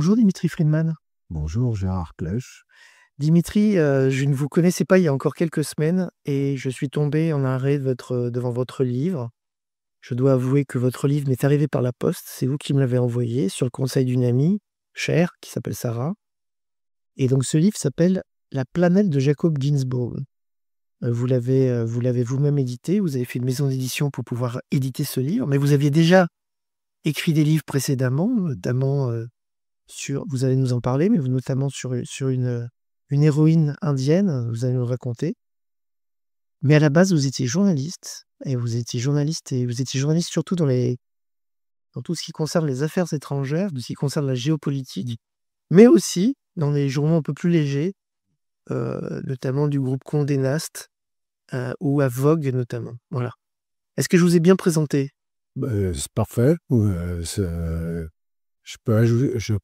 Bonjour Dimitri Friedman. Bonjour Gérard Clèche. Dimitri, je ne vous connaissais pas il y a encore quelques semaines et je suis tombé en arrêt devant votre livre. Je dois avouer que votre livre m'est arrivé par la poste. C'est vous qui me l'avez envoyé sur le conseil d'une amie chère qui s'appelle Sarah. Et donc ce livre s'appelle La planète de Jacob Ginsburg. Vous l'avez vous-même édité. Vous avez fait une maison d'édition pour pouvoir éditer ce livre, mais vous aviez déjà écrit des livres précédemment, notamment vous allez nous en parler, mais notamment sur une héroïne indienne, vous allez nous le raconter. Mais à la base, vous étiez journaliste, et vous étiez journaliste surtout dans tout ce qui concerne les affaires étrangères, tout ce qui concerne la géopolitique, mais aussi dans les journaux un peu plus légers, notamment du groupe Condé Nast, ou à Vogue notamment. Voilà. Est-ce que je vous ai bien présenté? C'est parfait. Je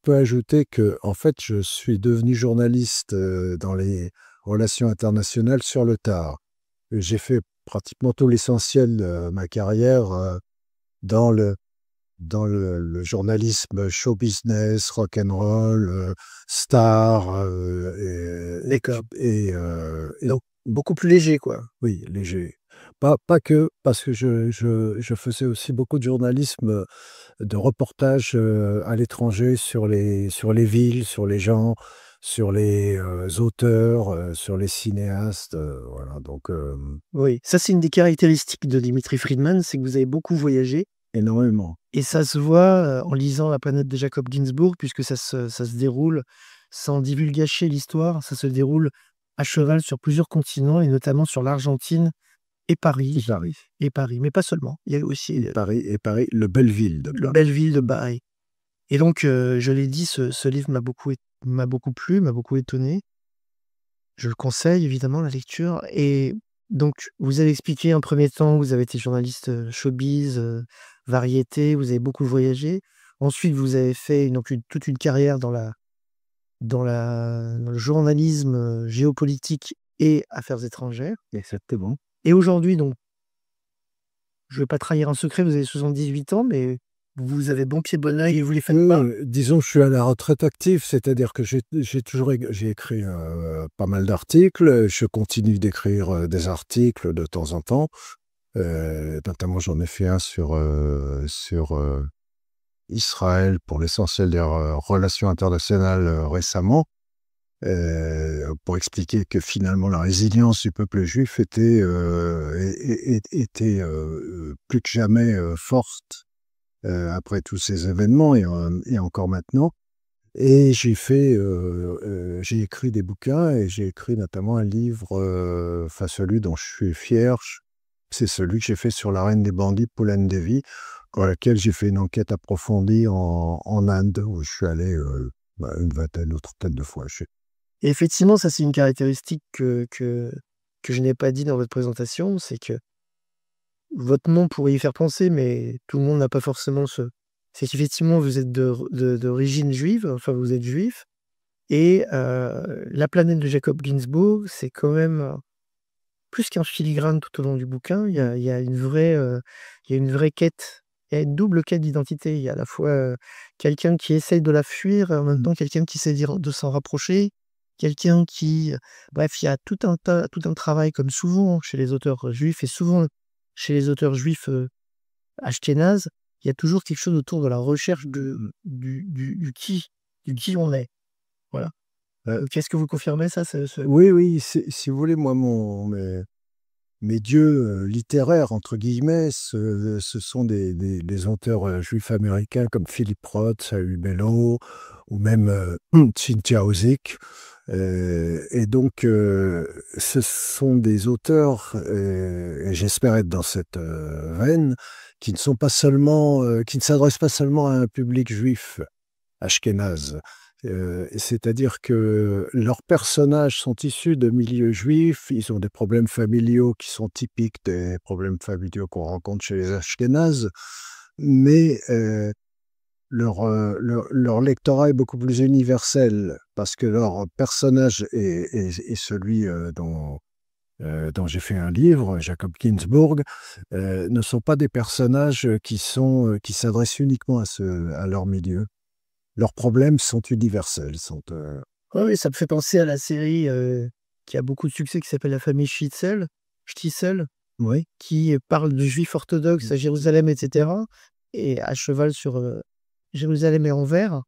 peux ajouter que, en fait, je suis devenu journaliste dans les relations internationales sur le tard. J'ai fait pratiquement tout l'essentiel de ma carrière dans le journalisme show business, rock and roll, star, D'accord. et Donc, beaucoup plus léger, quoi. oui, léger. Pas que, parce que je faisais aussi beaucoup de journalisme, de reportages à l'étranger sur les villes, sur les gens, sur les auteurs, sur les cinéastes. Voilà, donc Oui, ça c'est une des caractéristiques de Dimitri Friedman, c'est que vous avez beaucoup voyagé. énormément. Et ça se voit, en lisant La planète de Jacob Ginsburg, puisque ça se déroule, sans divulgacher l'histoire, ça se déroule à cheval sur plusieurs continents et notamment sur l'Argentine et Et Paris. Paris. Et Paris, mais pas seulement. Il y a aussi, Et Paris, le Belleville de le Paris. belle ville de Paris. Et donc, je l'ai dit, ce livre m'a beaucoup plu, m'a beaucoup étonné. Je le conseille évidemment, la lecture. Et donc vous avez expliqué en premier temps, vous avez été journaliste, showbiz, variété, vous avez beaucoup voyagé. Ensuite, vous avez fait toute une carrière dans le journalisme, géopolitique et affaires étrangères. Exactement. Et aujourd'hui donc, je ne vais pas trahir un secret, vous avez 78 ans, mais vous avez bon pied, bon oeil et vous les faites pas. Disons que je suis à la retraite active, c'est-à-dire que j'ai écrit pas mal d'articles, je continue d'écrire des articles de temps en temps. Notamment, j'en ai fait un sur Israël, pour l'essentiel des relations internationales récemment, pour expliquer que finalement la résilience du peuple juif était plus que jamais forte après tous ces événements et encore maintenant. Et j'ai écrit des bouquins et j'ai écrit notamment un livre, celui dont je suis fier. C'est celui que j'ai fait sur la reine des bandits, Poulan Devi, dans laquelle j'ai fait une enquête approfondie en Inde, où je suis allé une vingtaine ou trentaine de fois. Et effectivement, ça c'est une caractéristique que je n'ai pas dit dans votre présentation, c'est que votre nom pourrait y faire penser, mais tout le monde n'a pas forcément c'est qu'effectivement vous êtes d'origine juive, enfin vous êtes juif et La planète de Jacob Ginsburg, c'est quand même, plus qu'un filigrane tout au long du bouquin. Il y a une vraie quête. Il y a une double quête d'identité. Il y a à la fois, quelqu'un qui essaye de la fuir et en même temps quelqu'un qui essaie de s'en rapprocher. Quelqu'un qui, bref, il y a tout un travail comme souvent chez les auteurs juifs et souvent chez les auteurs juifs, ashkénazes, il y a toujours quelque chose autour de la recherche du qui on est. Voilà. Qu'est-ce que vous confirmez ça, ce Oui, oui, si vous voulez, moi, mes dieux littéraires, entre guillemets, ce sont des auteurs juifs américains comme Philip Roth, Saul Bellow, ou même Cynthia Ozick. Et donc, ce sont des auteurs, et j'espère être dans cette veine, qui ne s'adressent pas seulement à un public juif ashkénaze. C'est-à-dire que leurs personnages sont issus de milieux juifs, ils ont des problèmes familiaux qui sont typiques des problèmes familiaux qu'on rencontre chez les Ashkénazes, mais leur lectorat est beaucoup plus universel, parce que leur personnage est celui dont j'ai fait un livre, Jacob Ginsburg, ne sont pas des personnages qui s'adressent uniquement à leur milieu. leurs problèmes sont universels, Ouais, oui, ça me fait penser à la série, qui a beaucoup de succès, qui s'appelle La famille Shtisel, oui. qui parle de juifs orthodoxes à Jérusalem et cetera et à cheval sur, Jérusalem et Anvers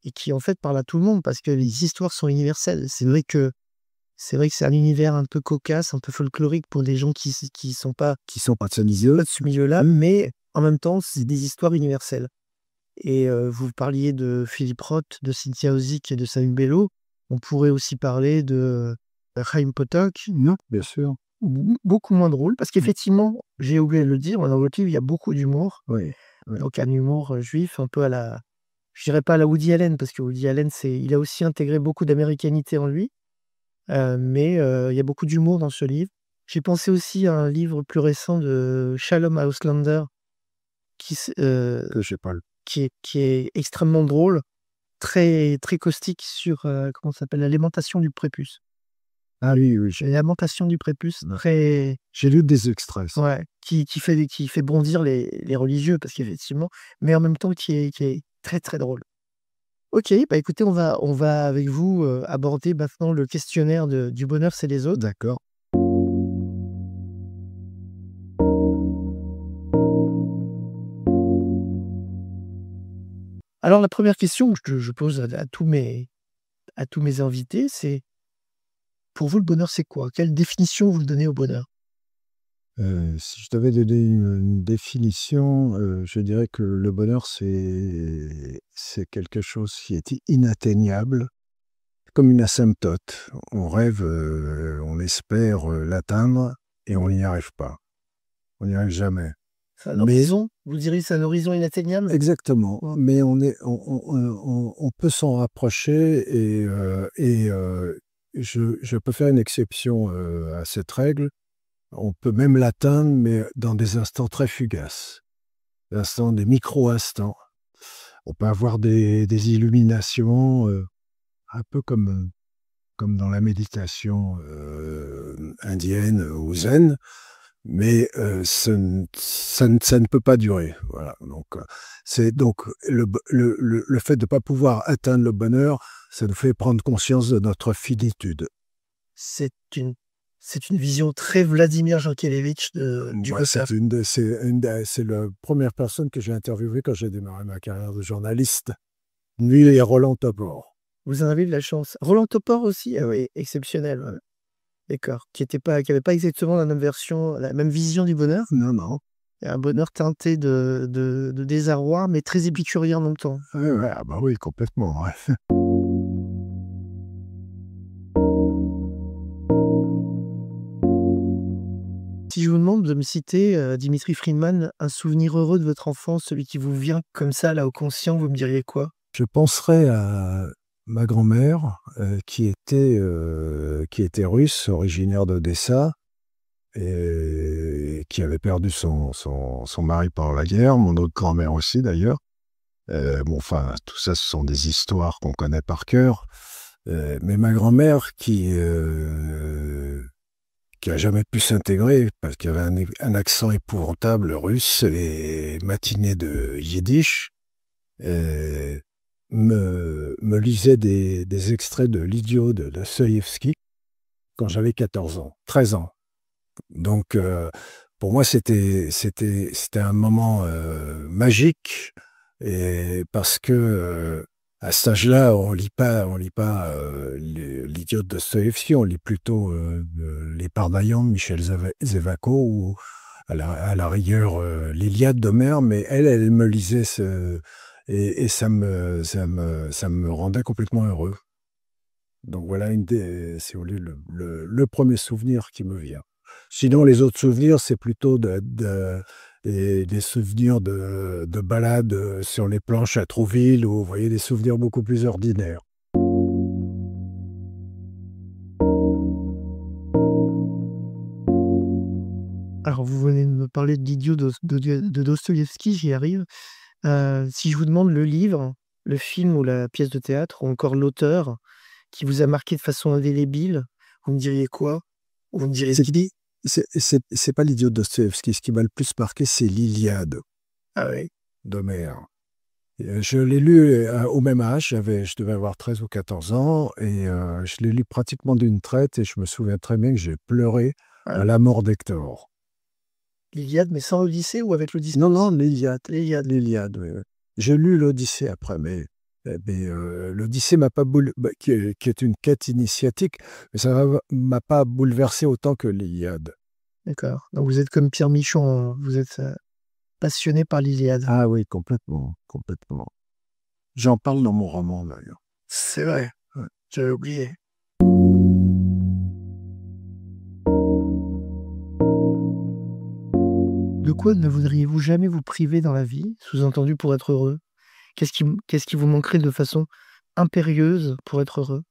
et qui, en fait, parle à tout le monde parce que les histoires sont universelles. C'est vrai que c'est un univers un peu cocasse, un peu folklorique pour des gens qui sont pas Qui sont pas de ce milieu. de ce milieu-là, mais en même temps, c'est des histoires universelles et vous parliez de Philippe Roth, de Cynthia Ozick et de Samuel Bello. On pourrait aussi parler de Chaim Potok, Non, bien sûr. beaucoup moins drôle parce qu'effectivement, j'ai oublié de le dire, dans votre livre, il y a beaucoup d'humour, Oui, oui. donc un humour, juif un peu à la je dirais pas à la Woody Allen parce que Woody Allen, il a aussi intégré beaucoup d'américanité en lui, mais il y a beaucoup d'humour dans ce livre. J'ai pensé aussi à un livre plus récent de Shalom Auslander qui s Que j'ai pas lu. qui est extrêmement drôle, très très caustique sur, comment ça s'appelle? La lamentation du prépuce. Ah oui, oui, La lamentation du prépuce, Ouais. très j'ai lu des extraits. ouais, qui fait bondir les religieux parce qu'effectivement mais en même temps qui est très, très drôle. OK, bah, écoutez, on va avec vous, aborder maintenant le questionnaire du bonheur, c'est les autres. D'accord. Alors la première question que je pose à tous mes invités, c'est: pour vous, le bonheur, c'est quoi? Quelle définition vous donnez au bonheur? Si je devais donner une définition, je dirais que le bonheur, c'est quelque chose qui est inatteignable, comme une asymptote. On rêve, on espère, l'atteindre et on n'y arrive pas. On n'y arrive jamais. C'est un Mais horizon? Vous diriez c'est un horizon inatteignable? exactement, Ouais. mais on peut s'en rapprocher et je peux faire une exception, à cette règle. On peut même l'atteindre, mais dans des instants très fugaces, des micro-instants. On peut avoir des illuminations, un peu comme dans la méditation, indienne ou zen, mais ça ne peut pas durer. Voilà, donc c'est donc le fait de ne pas pouvoir atteindre le bonheur, ça nous fait prendre conscience de notre finitude. C'est une c'est une vision très Vladimir Jankélévitch du Moi, bonheur. c'est la première personne que j'ai interviewée quand j'ai démarré ma carrière de journaliste. Lui et Roland Topor. Vous en avez eu de la chance. Roland Topor aussi? Ah oui, exceptionnel, ouais. D'accord. Qui avait pas exactement la même vision du bonheur. Non, non. Un bonheur teinté de désarroi, mais très épicurien en même temps. Ouais, ouais, ah bah oui, complètement, ouais. Si je vous demande de me citer, Dimitri Friedman, un souvenir heureux de votre enfance, celui qui vous vient comme ça, là, au conscient, vous me diriez quoi? Je penserais à ma grand-mère, qui était russe, originaire d'Odessa et qui avait perdu son mari pendant la guerre, mon autre grand-mère aussi d'ailleurs. Bon, enfin, tout ça, ce sont des histoires qu'on connaît par cœur. Mais ma grand-mère qui a jamais pu s'intégrer parce qu'il y avait un accent épouvantable russe et matiné de yiddish, euh, me lisait des extraits de L'idiot de Dostoïevski quand j'avais 14 ans, 13 ans. Donc, pour moi, c'était un moment magique, et parce que à cet âge-là, on lit pas L'idiot de Dostoïevski, on lit plutôt Les Parnailles de Michel Zévaco ou à la rigueur l'Iliade d'Homère, mais elle me lisait et ça me rendait complètement heureux. Donc voilà si vous voulez, le premier souvenir qui me vient. Sinon, les autres souvenirs, c'est plutôt des souvenirs de balades sur les planches à Trouville, ou vous voyez, des souvenirs beaucoup plus ordinaires. Alors vous venez de me parler de l'idiot de Dostoïevski, j'y arrive. Si je vous demande le livre, le film ou la pièce de théâtre ou encore l'auteur qui vous a marqué de façon indélébile, vous me diriez quoi? Ou vous me diriez C'est qui c'est pas l'idiot de Dostoïevski. Ce qui m'a le plus marqué, c'est l'Iliade ah ouais. d'Homère. Je l'ai lu au même âge, je devais avoir 13 ou 14 ans, et je l'ai lu pratiquement d'une traite, et je me souviens très bien que j'ai pleuré à Ouais. la mort d'Hector. L'Iliade, mais sans l'Odyssée ou avec l'Odyssée? Non, non, l'Iliade. L'Iliade. L'Iliade, oui, oui. J'ai lu l'Odyssée après, mais l'Odyssée m'a pas qui est une quête initiatique, mais ça m'a pas bouleversé autant que l'Iliade. D'accord. Donc vous êtes comme Pierre Michon, vous êtes passionné par l'Iliade. Ah oui, complètement, complètement. J'en parle dans mon roman, d'ailleurs. C'est vrai, Ouais. j'avais oublié. De quoi ne voudriez-vous jamais vous priver dans la vie, sous-entendu pour être heureux? Qu'est-ce qui vous manquerait de façon impérieuse pour être heureux?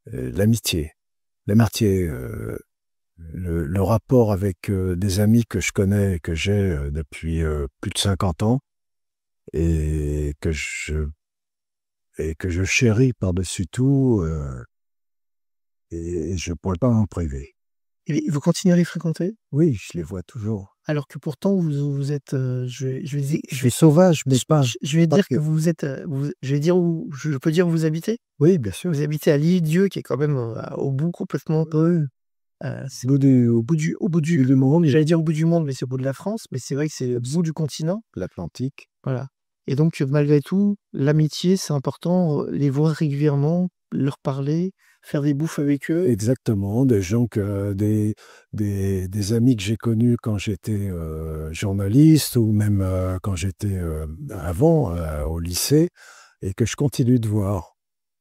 L'amitié. L'amitié, le rapport avec des amis que je connais et que j'ai depuis plus de 50 ans, et que je chéris par-dessus tout, et je ne pourrais pas m'en priver. Et vous continuez à les fréquenter? Oui, je les vois toujours. Alors que pourtant vous êtes, Je suis sauvage, mais je vais pas dire que. que vous êtes, je vais dire où je peux dire où vous habitez? Oui, bien sûr. Vous habitez à l'Île-Dieu qui est quand même, au bout complètement, Oui, c'est au bout du bout du monde, j'allais dire au bout du monde, mais c'est au bout de la France, mais c'est vrai que c'est au bout du continent, l'Atlantique. voilà. Et donc malgré tout, l'amitié, c'est important, les voir régulièrement, leur parler, faire des bouffes avec eux. Exactement, des gens des amis que j'ai connus quand j'étais journaliste, ou même quand j'étais avant au lycée, et que je continue de voir,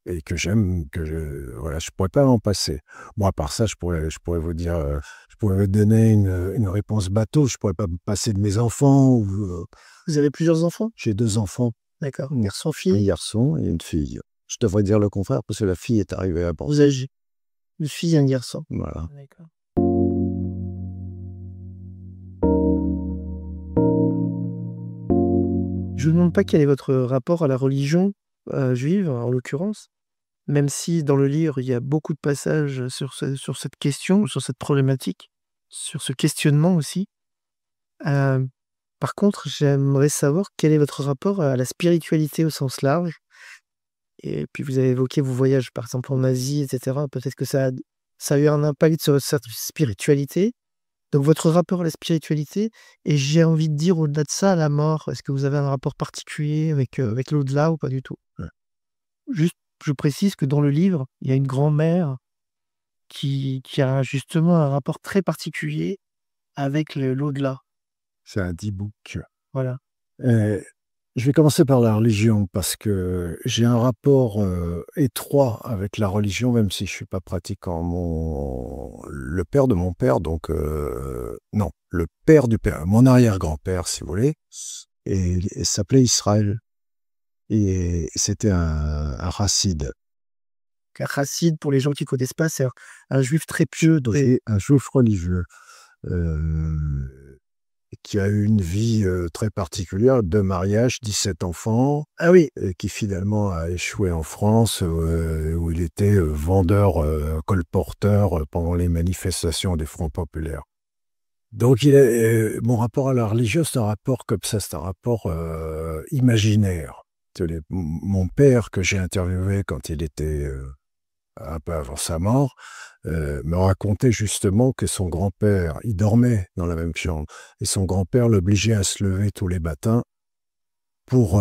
et que j'aime, voilà, je pourrais pas m'en passer. Bon, à part ça, je pourrais vous dire, je pourrais vous donner une réponse bateau. Je pourrais pas me passer de mes enfants. Vous avez plusieurs enfants? J'ai 2 enfants, D'accord. un Garçon-fille? garçon et une fille. Je devrais dire le contraire parce que la fille est arrivée avant. Vous âgés? Une fille et un garçon. Voilà. D'accord. Je vous demande pas quel est votre rapport à la religion, juive, en l'occurrence, même si dans le livre, il y a beaucoup de passages sur cette question, sur cette problématique, sur ce questionnement aussi. Par contre, j'aimerais savoir quel est votre rapport à la spiritualité au sens large? Et puis vous avez évoqué vos voyages, par exemple en Asie et cetera. Peut-être que ça a eu un impact sur cette spiritualité. Donc votre rapport à la spiritualité, et j'ai envie de dire au-delà de ça, à la mort, est-ce que vous avez un rapport particulier avec l'au-delà ou pas du tout? Ouais. Juste, je précise que dans le livre, il y a une grand-mère qui a justement un rapport très particulier avec l'au-delà. C'est un 10 book. Voilà. Je vais commencer par la religion parce que j'ai un rapport étroit avec la religion, même si je suis pas pratiquant. Le père de mon père, donc non, le père du père, mon arrière-grand-père, si vous voulez, et s'appelait Israël. Et c'était un racide, Un Chassid, pour les gens qui connaissent pas, c'est un juif très pieux, et un juif religieux. Qui a eu une vie très particulière, 2 mariages, 17 enfants, ah oui, et qui finalement a échoué en France, où il était vendeur, colporteur pendant les manifestations des Fronts populaires. Donc mon rapport à la religion, c'est un rapport comme ça, c'est un rapport imaginaire. Mon père, que j'ai interviewé quand il était un peu avant sa mort, me racontait justement que son grand-père, il dormait dans la même chambre, et son grand-père l'obligeait à se lever tous les matins pour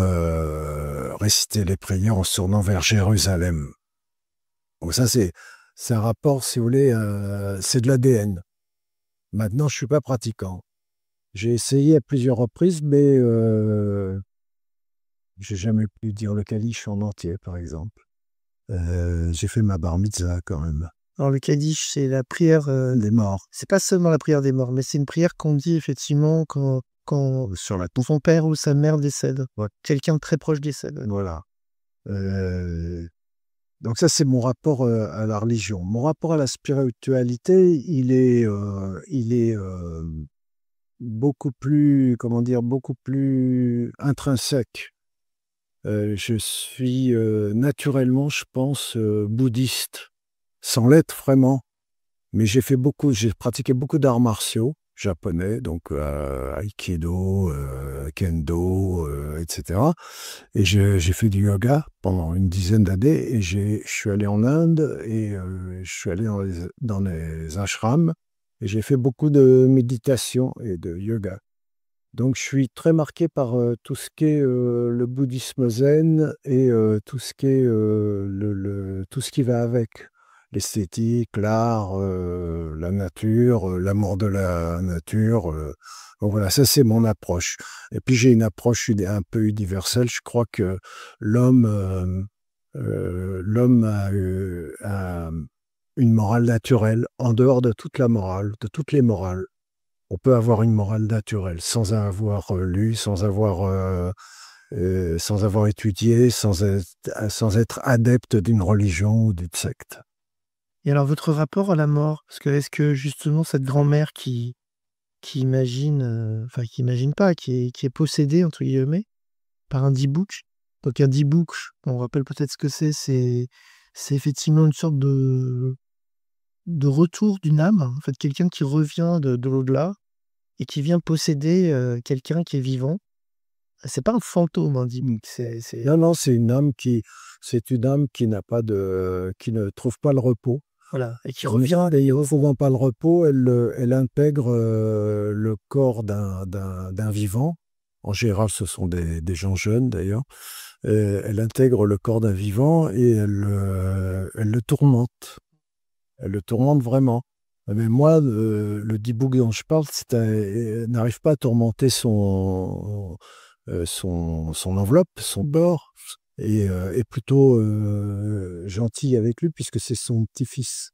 réciter les prières en se tournant vers Jérusalem. Donc ça, c'est un rapport, si vous voulez, c'est de l'ADN. Maintenant, je suis pas pratiquant. J'ai essayé à plusieurs reprises, mais j'ai jamais pu dire le Kaddish en entier, par exemple. J'ai fait ma bar mitzvah quand même. alors le Kaddish, c'est la prière, Des morts. c'est pas seulement la prière des morts, mais c'est une prière qu'on dit effectivement quand Sur la son père ou sa mère décède. Ouais. Quelqu'un de très proche décède. Voilà. Donc ça, c'est mon rapport à la religion. Mon rapport à la spiritualité, il est beaucoup plus, comment dire, beaucoup plus intrinsèque. Je suis naturellement, je pense, bouddhiste, sans l'être vraiment. Mais j'ai pratiqué beaucoup d'arts martiaux. japonais, donc Aikido, Kendo, etc. Et j'ai fait du yoga pendant une dizaine d'années et je suis allé en Inde et je suis allé dans les ashrams et j'ai fait beaucoup de méditation et de yoga. Donc je suis très marqué par tout ce qui est le bouddhisme zen et tout ce qui est tout ce qui va avec l'esthétique, l'art, la nature, l'amour de la nature. Donc voilà, ça c'est mon approche. Et puis j'ai une approche un peu universelle. Je crois que l'homme a une morale naturelle en dehors de toute la morale, de toutes les morales. On peut avoir une morale naturelle sans avoir lu, sans avoir étudié, sans être adepte d'une religion ou d'une secte. Et alors votre rapport à la mort? Parce que est-ce que justement cette grand-mère qui imagine, enfin qui imagine pas, qui est «possédée» entre guillemets par un Dybbuk. Donc un Dybbuk, on rappelle peut-être ce que c'est effectivement une sorte de retour d'une âme, en fait, quelqu'un qui revient de l'au-delà et qui vient posséder, quelqu'un qui est vivant. C'est pas un fantôme, un Dybbuk, c'est Non, non, c'est une âme qui ne trouve pas le repos. voilà et qui Elle revient ne d'ailleurs. trouvant pas le repos, elle intègre le corps d'un vivant. En général, ce sont des gens jeunes d'ailleurs. Elle intègre le corps d'un vivant et elle le tourmente. Elle le tourmente vraiment. Mais moi, le Dybbuk dont je parle, n'arrive pas à tourmenter son enveloppe, son bord, et est plutôt gentil avec lui puisque c'est son petit-fils.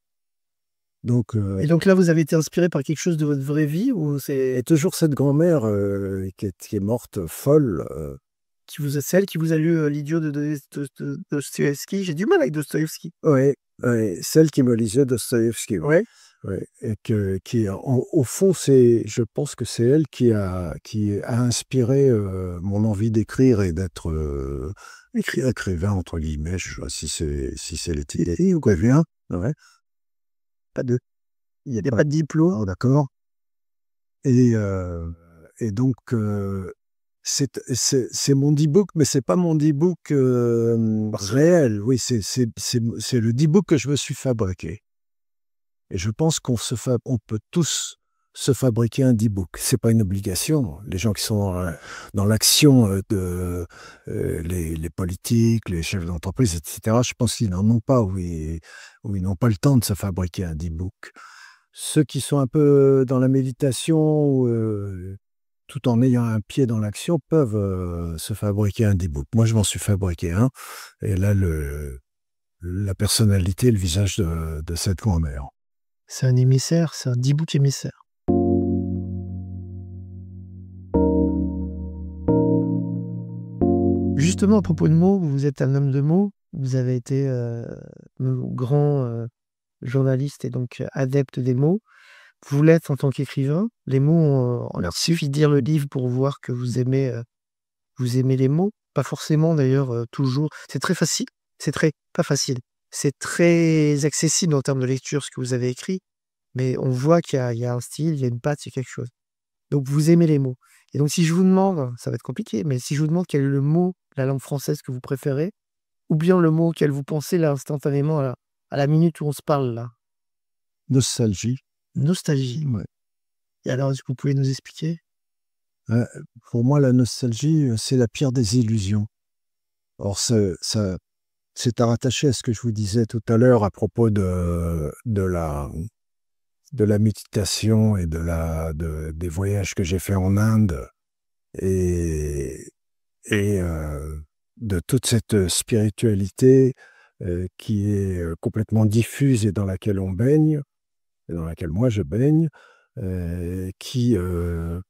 Donc, Et donc là, vous avez été inspiré par quelque chose de votre vraie vie ou c'est et toujours cette grand-mère qui est morte folle. celle qui vous a lu, «L'idiot» de Dostoïevski? J'ai du mal avec Dostoïevski. Ouais, ouais, celle qui me lisait Dostoïevski, ouais. Ouais. Ouais, et au fond, je pense que c'est elle qui a inspiré mon envie d'écrire et d'être écrivain, entre guillemets. Je sais pas si c'est l'étiquette ou quoi bien. Ouais. Pas de Il n'y a y a pas. pas de diplôme. Oh, d'accord. Et, euh, et donc, c'est mon D-book, mais c'est pas mon D-book réel. Oui, c'est le D-book que je me suis fabriqué. Et je pense on peut tous se fabriquer un D-book. C'est pas une obligation. Les gens qui sont dans l'action les politiques, les chefs d'entreprise, etc., je pense qu'ils n'en ont pas ou ils n'ont pas le temps de se fabriquer un D-book. Ceux qui sont un peu dans la méditation, tout en ayant un pied dans l'action, peuvent se fabriquer un D-book. Moi, je m'en suis fabriqué un. Et là, la personnalité, le visage de cette grand-mère. C'est un émissaire, c'est un Dybbuk émissaire. Justement, à propos de mots, vous êtes un homme de mots. Vous avez été, grand, journaliste et donc adepte des mots. Vous l'êtes en tant qu'écrivain. Les mots, il suffit de lire le livre pour voir que vous aimez les mots. Pas forcément d'ailleurs, toujours. C'est très facile. Pas facile. C'est très accessible en termes de lecture, ce que vous avez écrit. Mais on voit qu'il y a un style, il y a une patte, il y a quelque chose. Donc vous aimez les mots. Et donc si je vous demande, ça va être compliqué, mais si je vous demande quel est le mot de la langue française que vous préférez, ou bien le mot auquel vous pensez là instantanément à la minute où on se parle là? Nostalgie. Nostalgie. Ouais. Et alors est-ce que vous pouvez nous expliquer? Euh, pour moi, la nostalgie, c'est la pire des illusions. Or, c'est à rattacher à ce que je vous disais tout à l'heure à propos de la méditation et des voyages que j'ai fait en Inde et, et de toute cette spiritualité qui est complètement diffuse et dans laquelle on baigne, et dans laquelle moi je baigne, euh, qui, euh,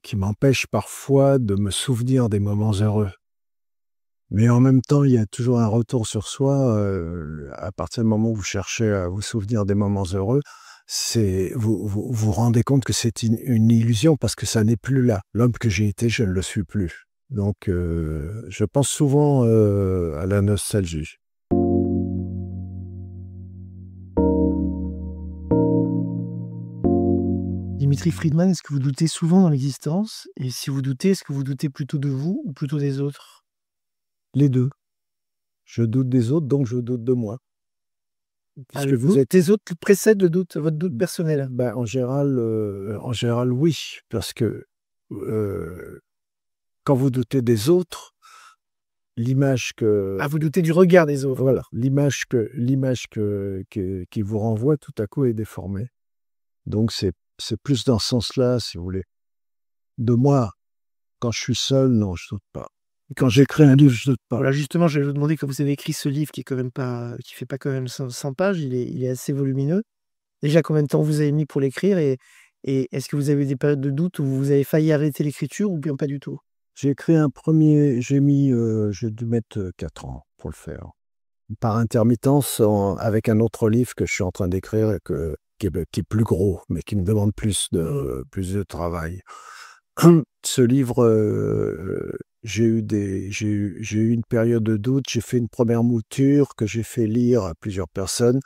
qui m'empêche parfois de me souvenir des moments heureux. Mais en même temps, il y a toujours un retour sur soi. À partir du moment où vous cherchez à vous souvenir des moments heureux, vous rendez compte que c'est une illusion parce que ça n'est plus là. L'homme que j'ai été, je ne le suis plus. Donc, je pense souvent à la nostalgie. Dimitri Friedman, est-ce que vous doutez souvent dans l'existence? Et si vous doutez, est-ce que vous doutez plutôt de vous ou plutôt des autres? Les 2. Je doute des autres, donc je doute de moi. Ah, Puisque le vous doute êtes des autres précède le doute, votre doute personnel? bah, en général, oui, parce que, heu, quand vous doutez des autres, l'image que Ah, vous doutez du regard des autres? voilà, l'image qui vous renvoie tout à coup est déformée. Donc c'est plus dans ce sens-là, si vous voulez. De moi, quand je suis seul, non, je doute pas. Quand j'écris un livre, je doute pas. Voilà, justement, j'allais vous demander quand vous avez écrit ce livre qui est quand même pas qui fait pas quand même 100 pages, il est assez volumineux. Déjà, combien de temps vous avez mis pour l'écrire et est-ce que vous avez eu des périodes de doute où vous avez failli arrêter l'écriture ou bien pas du tout? J'ai dû mettre, 4 ans pour le faire. Par intermittence avec un autre livre que je suis en train d'écrire et qui est plus gros, mais qui me demande plus de travail. Ce livre, j'ai eu une période de doute. J'ai fait une première mouture que j'ai fait lire à plusieurs personnes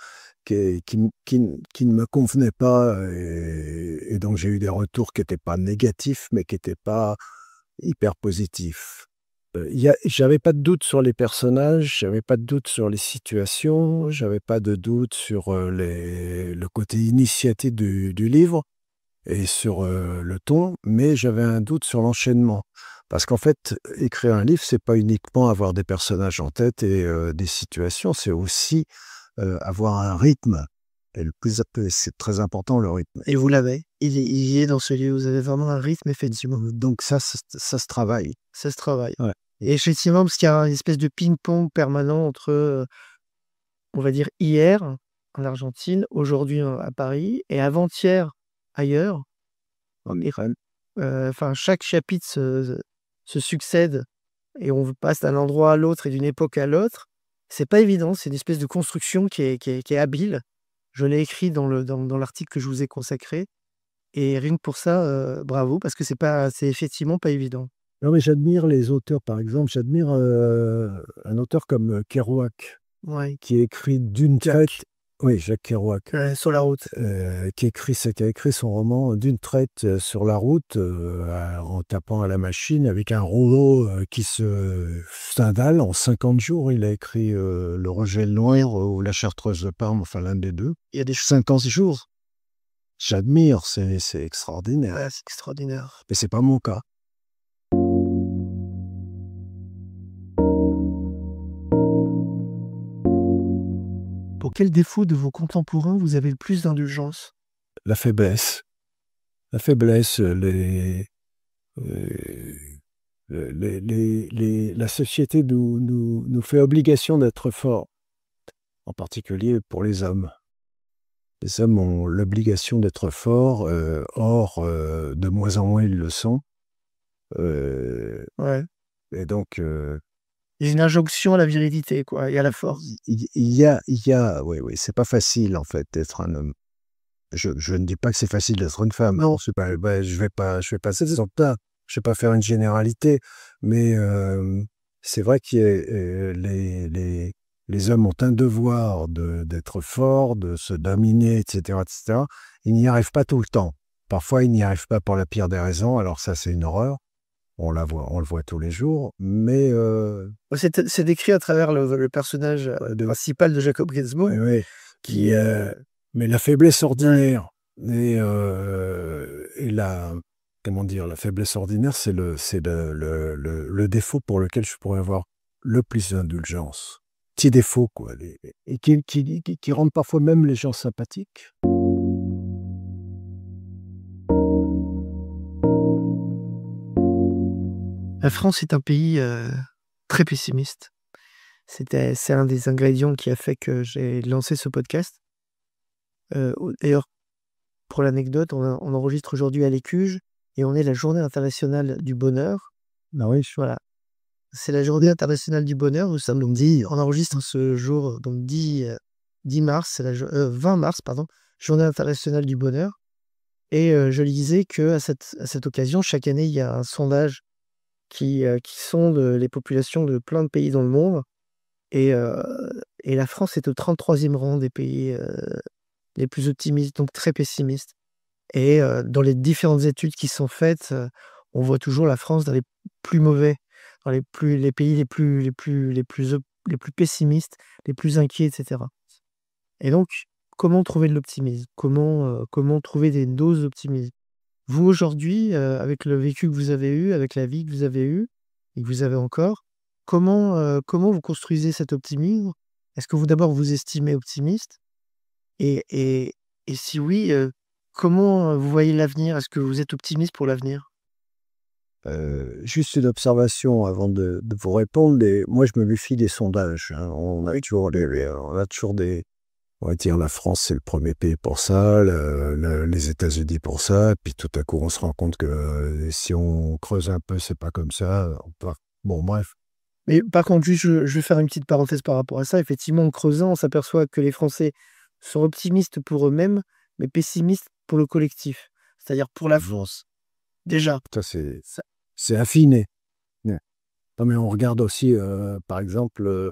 qui ne me convenait pas et donc j'ai eu des retours qui étaient pas négatifs, mais qui étaient pas hyper positifs. J'avais pas de doute sur les personnages, j'avais pas de doute sur les situations, j'avais pas de doute sur, le côté initiatique du livre et sur, le ton, mais j'avais un doute sur l'enchaînement. Parce qu'en fait, écrire un livre, c'est pas uniquement avoir des personnages en tête et des situations, c'est aussi, avoir un rythme et c'est très important le rythme. Et vous l'avez? Il y est dans ce livre, vous avez vraiment un rythme effectivement. Donc ça se travaille. Ça se travaille. Ouais. Et effectivement, parce qu'il y a une espèce de ping-pong permanent entre, on va dire hier en Argentine, aujourd'hui à Paris et avant-hier ailleurs. En Et Ukraine. enfin chaque chapitre se succède et on passe d'un endroit à l'autre et d'une époque à l'autre. C'est pas évident, c'est une espèce de construction qui est habile. Je l'ai écrit dans l'article que je vous ai consacré et rien que pour ça, bravo parce que c'est effectivement pas évident. Non, mais j'admire les auteurs, par exemple, j'admire, un auteur comme, Kerouac, Ouais, qui écrit d'une traite. Jack, Oui, Jacques Kerouac, sur la route. qui a écrit son roman d'une traite, sur la route, en tapant à la machine avec un rouleau, qui se scindale en 50 jours. Il a écrit, Le Rouge et le Noir ou La Chartreuse de Parme, enfin l'un des 2. Il y a des choses 50 jours. J'admire, c'est extraordinaire. ouais, c'est extraordinaire. Mais c'est pas mon cas. Pour quel défaut de vos contemporains vous avez le plus d'indulgence? La faiblesse. La faiblesse, heu, la société nous fait obligation d'être forts, en particulier pour les hommes. Les hommes ont l'obligation d'être forts, or, de moins en moins ils le sont. Heu Ouais. et donc, Il y a une injonction à la virilité quoi et à la force. oui, oui, c'est pas facile en fait d'être un homme. Je ne dis pas que c'est facile d'être une femme. Non. C'est pas bah, je vais pas ce exemple-là. Je vais pas faire une généralité, mais c'est vrai qu'il y a, les hommes ont un devoir d'être forts, de se dominer et cetera et cetera. Ils n'y arrivent pas tout le temps. Parfois, ils n'y arrivent pas pour la pire des raisons, alors ça, c'est une horreur. On le voit tous les jours, mais Bah, c'est décrit à travers le personnage, de principal de Jacob oui, Riismond oui, qui, mais la faiblesse ordinaire et la comment dire? La faiblesse ordinaire, c'est le défaut pour lequel je pourrais avoir le plus d'indulgence. Petit défaut quoi, les et qui rendent parfois même les gens sympathiques. la France est un pays, très pessimiste. C'est un des ingrédients qui a fait que j'ai lancé ce podcast. Au d'ailleurs, pour l'anecdote, on enregistre aujourd'hui à l'Écuge et on est la Journée internationale du bonheur. Ah oui, Voilà, c'est la Journée internationale du bonheur. Nous sommes donc on enregistre ce jour donc 10 mars, c'est 20 mars pardon, Journée internationale du bonheur et je lisais qu'à cette occasion, chaque année, il y a un sondage qui sonde, les populations de plein de pays dans le monde et heu et la France est au 33e rang des pays, les plus optimistes, donc très pessimistes. Et dans les différentes études qui sont faites, on voit toujours la France dans les plus mauvais, dans les pays les plus pessimistes, les plus inquiets, et cetera. Et donc, comment trouver de l'optimisme? Comment trouver des doses d'optimisme? Vous, aujourd'hui, avec le vécu que vous avez eu, avec la vie que vous avez eue et que vous avez encore, comment vous construisez cet optimisme? Est-ce que d'abord vous estimez optimiste? Et et et si oui, comment, vous voyez l'avenir? Est-ce que vous êtes optimiste pour l'avenir? Juste une observation avant de vous répondre. Moi, je me méfie des sondages, hein. On a toujours on va dire la France, c'est le premier pays pour ça, les États-Unis pour ça, puis tout à coup, on se rend compte que si on creuse un peu, c'est pas comme ça. Bon, bref. Mais par contre, juste, je vais faire une petite parenthèse par rapport à ça. Effectivement, en creusant, on s'aperçoit que les Français sont optimistes pour eux-mêmes, mais pessimistes pour le collectif, c'est-à-dire pour la France. Déjà, Ça, ça c'est affiné. Ouais. Non, mais on regarde aussi, par exemple,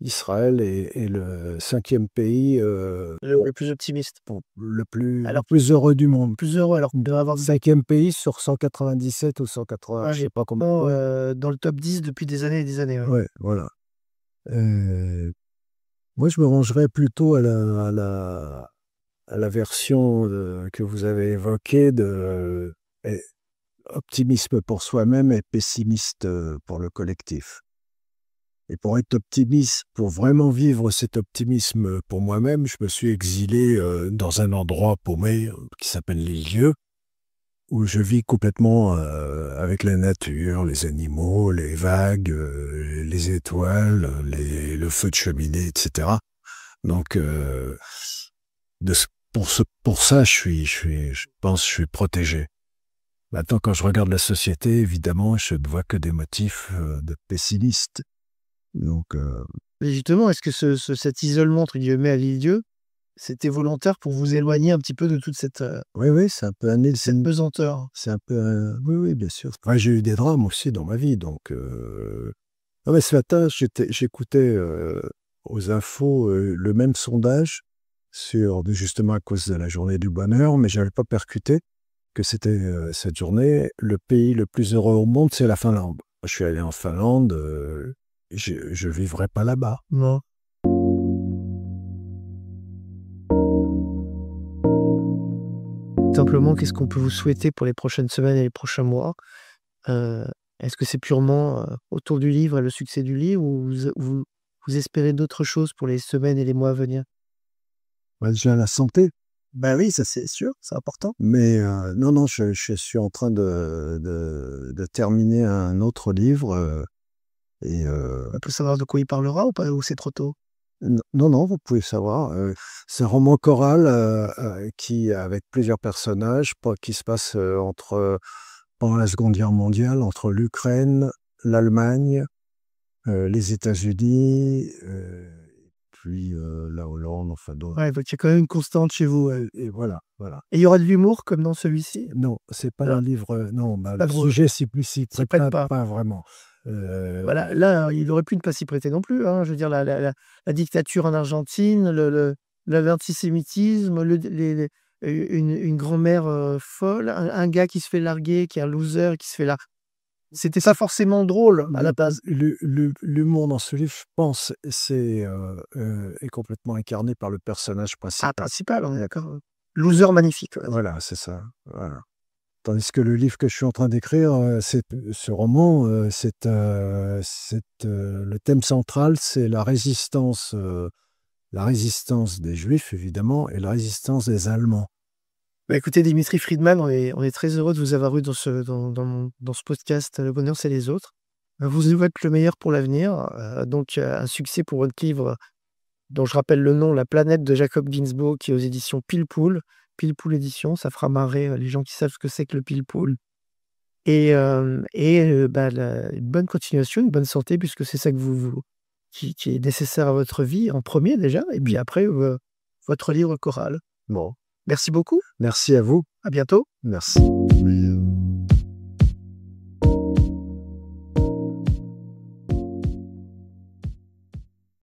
Israël est le 5e pays le plus optimiste. le Alors, plus heureux du monde. plus heureux, alors qu'on devrait avoir 5e pays sur 197 ou 180, je sais pas combien. dans le top 10 depuis des années et des années, ouais. Ouais, voilà. Moi, je me rangerais plutôt à la version que vous avez évoquée de optimisme pour soi-même et pessimiste pour le collectif. Et pour être optimiste, pour vraiment vivre cet optimisme pour moi-même, je me suis exilé dans un endroit paumé qui s'appelle l'île Dieu, où je vis complètement avec la nature, les animaux, les vagues, les étoiles, le feu de cheminée, etc. Donc, pour ça, je pense que je suis protégé. Maintenant, quand je regarde la société, évidemment, je ne vois que des motifs de pessimiste. Donc, Mais justement, est-ce que cet isolement, entre guillemets, à l'île-Dieu, c'était volontaire pour vous éloigner un petit peu de toute cette oui, c'est un peu cette pesanteur? c'est un peu oui, bien sûr. Ouais, j'ai eu des drames aussi dans ma vie, donc non, mais ce matin, j'écoutais aux infos le même sondage justement à cause de la journée du bonheur, mais j'avais pas percuté que c'était cette journée, le pays le plus heureux au monde, c'est la Finlande. Je suis allé en Finlande, je vivrai pas là-bas. Non. Simplement, qu'est-ce qu'on peut vous souhaiter pour les prochaines semaines et les prochains mois? Est-ce que c'est purement, autour du livre et le succès du livre ou vous espérez d'autres choses pour les semaines et les mois à venir? Bah, déjà la santé, Bah oui, ça c'est sûr, c'est important. mais non, je suis en train de terminer un autre livre, et On peut savoir de quoi il parlera ou pas? Ou c'est trop tôt? non, vous pouvez savoir, c'est un roman choral, qui avec plusieurs personnages, qui se passe, pendant la Seconde Guerre mondiale, entre l'Ukraine, l'Allemagne, les États-Unis, puis, la Hollande, enfin d'autres. Ouais, donc il y a quand même une constante chez vous, ouais. Et voilà, voilà. Et il y aura de l'humour comme dans celui-ci? Non, c'est pas Non, un livre, non, bah, pas le drôle, sujet s'y s'y prête prête pas. pas vraiment. Voilà, là, il aurait pu ne pas s'y prêter non plus, hein. Je veux dire la dictature en Argentine, l'antisémitisme, une grand-mère, folle, un gars qui se fait larguer, qui est un loser, qui se fait c'était pas forcément drôle à la base. L'humour dans ce livre, je pense, est complètement incarné par le personnage Ah, principal. principal, on est d'accord. Loser magnifique, ouais. Voilà, c'est ça, voilà. Tandis que le livre que je suis en train d'écrire, ce roman, le thème central, c'est la résistance des Juifs, évidemment, et la résistance des Allemands. Bah, écoutez, Dimitri Friedman, on est très heureux de vous avoir eu dans ce podcast, Le bonheur, c'est les autres. Vous souhaite le meilleur pour l'avenir, donc un succès pour votre livre dont je rappelle le nom, La planète de Jacob Ginsburg, qui est aux éditions Pile-Poule. Pile-Poule Éditions, ça fera marrer, les gens qui savent ce que c'est que le Pile-Poule. Bah, une bonne continuation, une bonne santé puisque c'est ça que qui est nécessaire à votre vie en premier déjà et puis après, votre livre choral. Bon, Merci beaucoup, merci à vous. à bientôt. Merci.